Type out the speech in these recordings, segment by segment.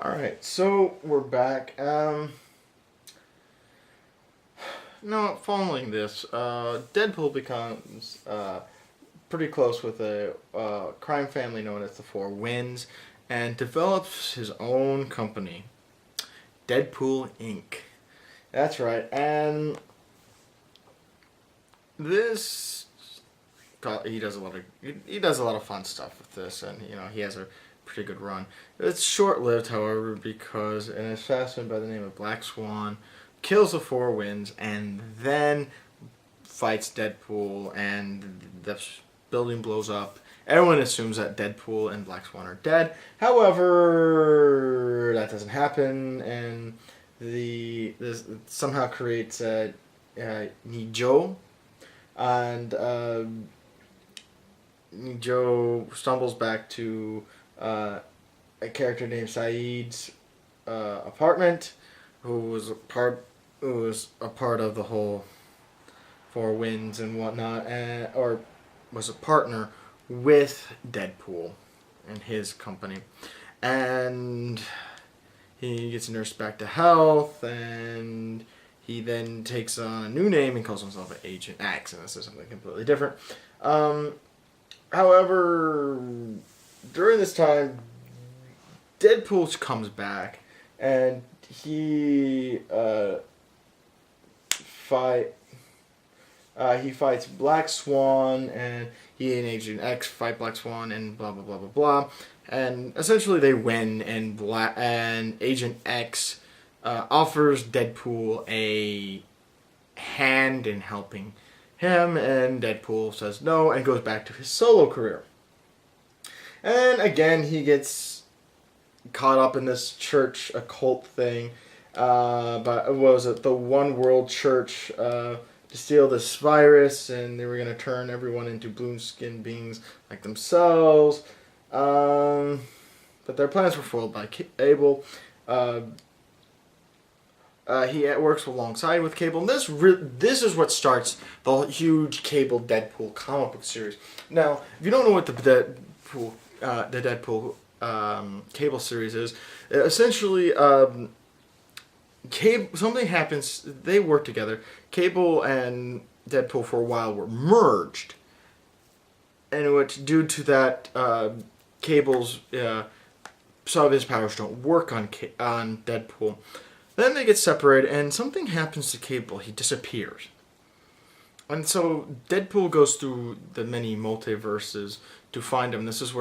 Alright, so we're back. No, following this, Deadpool becomes pretty close with a crime family known as the Four Winds and develops his own company, Deadpool Inc. That's right, and this he does a lot of fun stuff with this, and he has a pretty good run. It's short lived, however, because an assassin by the name of Black Swan kills the Four Winds and then fights Deadpool, and the building blows up. Everyone assumes that Deadpool and Black Swan are dead. However, that doesn't happen, and this somehow creates Nijo, and Nijo stumbles back to a character named Saeed's apartment, who was a part of the whole Four Winds and whatnot, or was a partner with Deadpool and his company, and he gets nursed back to health, and he then takes on a new name and calls himself Agent X, and this is something completely different. However, during this time, Deadpool comes back, and he fights Black Swan, and he and Agent X fight Black Swan, and blah blah blah blah blah, and essentially they win, and Agent X offers Deadpool a hand in helping him, and Deadpool says no and goes back to his solo career. And again, he gets caught up in this church occult thing. But what was it? The One World Church to steal this virus, and they were going to turn everyone into blue skin beings like themselves. But their plans were foiled by Cable. He works alongside with Cable, and this is what starts the huge Cable Deadpool comic book series. Now, if you don't know what the Deadpool Cable series is, essentially, something happens. They work together. Cable and Deadpool for a while were merged, and which due to that, Cable's some of his powers don't work on Deadpool. Then they get separated, and something happens to Cable. He disappears. And so Deadpool goes through the many multiverses to find him. This is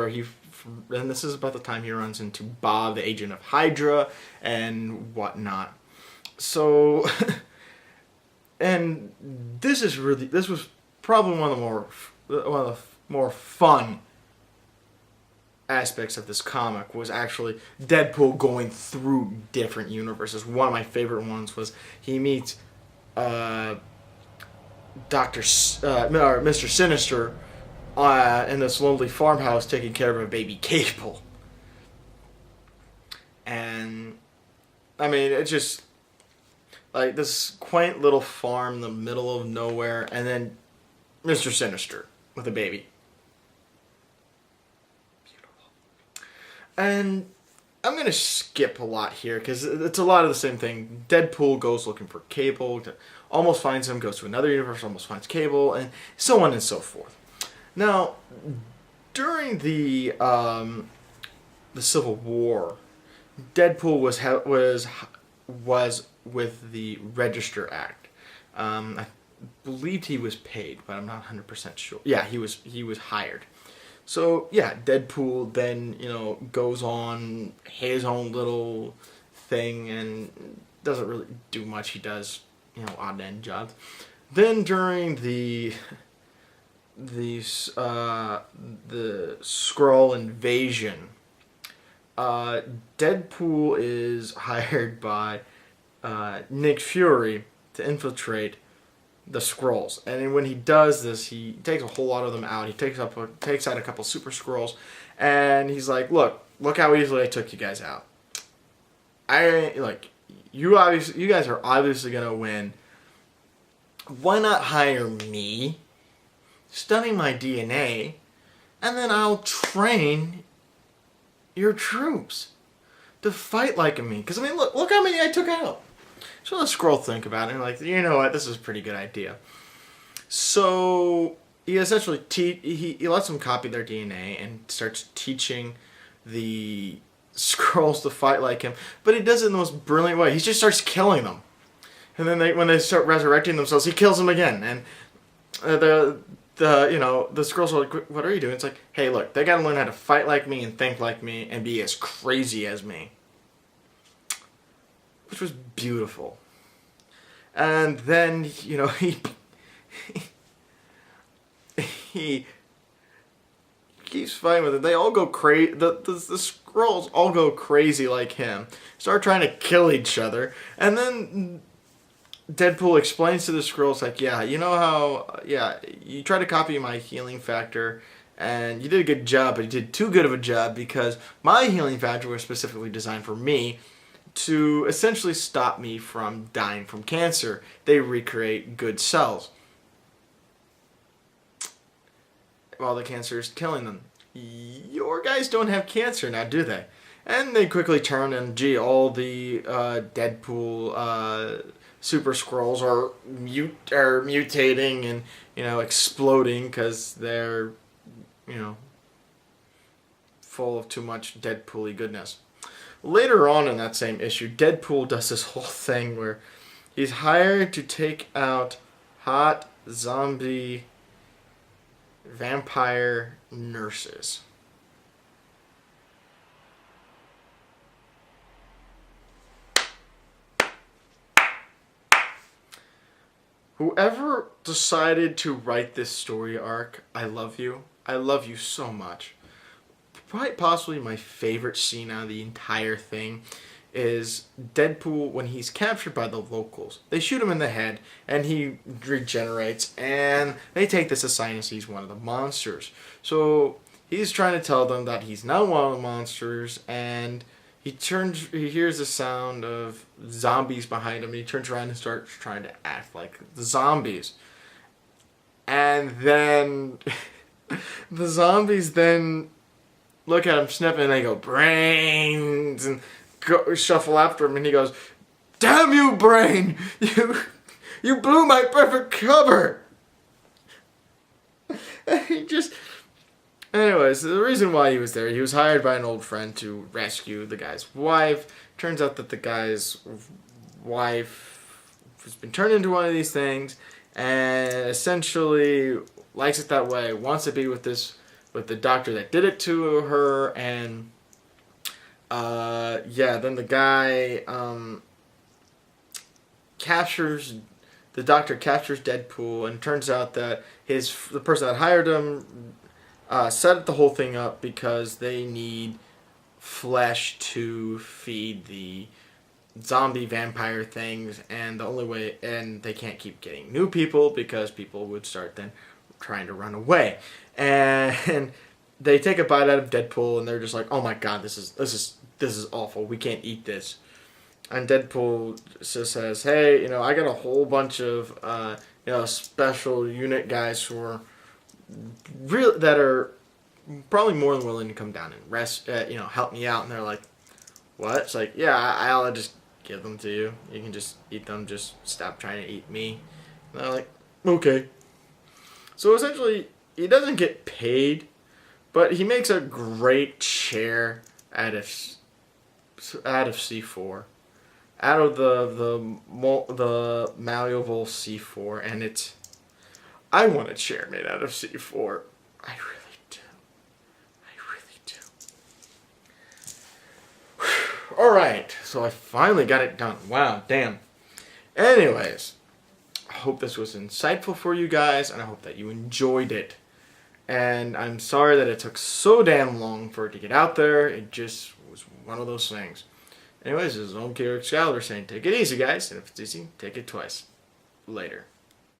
about the time he runs into Bob, the agent of Hydra, and whatnot. So, and this was probably one of the more fun aspects of this comic, was actually Deadpool going through different universes. One of my favorite ones was he meets Mr. Sinister in this lonely farmhouse taking care of a baby Cable. And I mean, it's just like this quaint little farm in the middle of nowhere, and then Mr. Sinister with a baby. And I'm going to skip a lot here because it's a lot of the same thing. Deadpool goes looking for Cable, almost finds him, goes to another universe, almost finds Cable, and so on and so forth. Now, during the Civil War, Deadpool was with the Register Act. I believed he was paid, but I'm not 100% sure. Yeah, he was hired. So, yeah, Deadpool then, goes on his own little thing and doesn't really do much. He does, odd end jobs. Then during the Skrull invasion, Deadpool is hired by Nick Fury to infiltrate the Skrulls, and when he does this, he takes a whole lot of them out. He takes out a couple Super Skrulls, and he's like, "Look how easily I took you guys out. You guys are obviously gonna win. Why not hire me, study my DNA, and then I'll train your troops. to fight like me. Because, I mean, look how many I took out. So the Skrull think about it and like, you know what, this is a pretty good idea. So he essentially he lets them copy their DNA and starts teaching the Skrulls to fight like him. But he does it in the most brilliant way. He just starts killing them. And then when they start resurrecting themselves, he kills them again. And the Skrulls are like, what are you doing? It's like, hey, look, they gotta learn how to fight like me and think like me and be as crazy as me. Which was beautiful. And then, he keeps fighting with it. They all go crazy. The Skrulls all go crazy like him. Start trying to kill each other. And then Deadpool explains to the Skrulls, like, yeah, you know how, you tried to copy my healing factor, and you did a good job, but you did too good of a job because my healing factor was specifically designed for me to essentially stop me from dying from cancer. They recreate good cells while the cancer is killing them. Your guys don't have cancer now, do they? And they quickly turn and, gee, all the Deadpool Super Skrulls are mutating and, exploding because they're, full of too much Deadpool-y goodness. Later on in that same issue, Deadpool does this whole thing where he's hired to take out hot zombie vampire nurses. Whoever decided to write this story arc, I love you. I love you so much. Probably possibly my favorite scene out of the entire thing is Deadpool when he's captured by the locals. They shoot him in the head and he regenerates and they take this as signs he's one of the monsters. He's trying to tell them that he's not one of the monsters, and he hears the sound of zombies behind him, and he turns around and starts trying to act like the zombies. And then the zombies then look at him sniffing, and they go, brains, and go shuffle after him, and he goes, damn you, Brain! You blew my perfect cover! And he just... Anyways, the reason why he was there, he was hired by an old friend to rescue the guy's wife. Turns out that the guy's wife has been turned into one of these things and essentially likes it that way, wants to be with the doctor that did it to her, and then the guy the doctor captures Deadpool, and it turns out that the person that hired him set the whole thing up because they need flesh to feed the zombie vampire things, and they can't keep getting new people because people would start then trying to run away. And they take a bite out of Deadpool, and they're just like, oh my god, this is awful, we can't eat this. And Deadpool just says, hey, I got a whole bunch of special unit guys who are that are probably more than willing to come down and help me out. And they're like, what? It's like, yeah, I'll just give them to you. You can just eat them. Just stop trying to eat me. And they're like, okay. So essentially, he doesn't get paid, but he makes a great chair out of C4, out of the malleable C4, and I want a chair made out of C4. I really do. Alright, so I finally got it done. Wow, damn. Anyways, I hope this was insightful for you guys, and I hope that you enjoyed it. And I'm sorry that it took so damn long for it to get out there. It just was one of those things. Anyways, this is Omki saying, take it easy, guys. And if it's easy, take it twice. Later.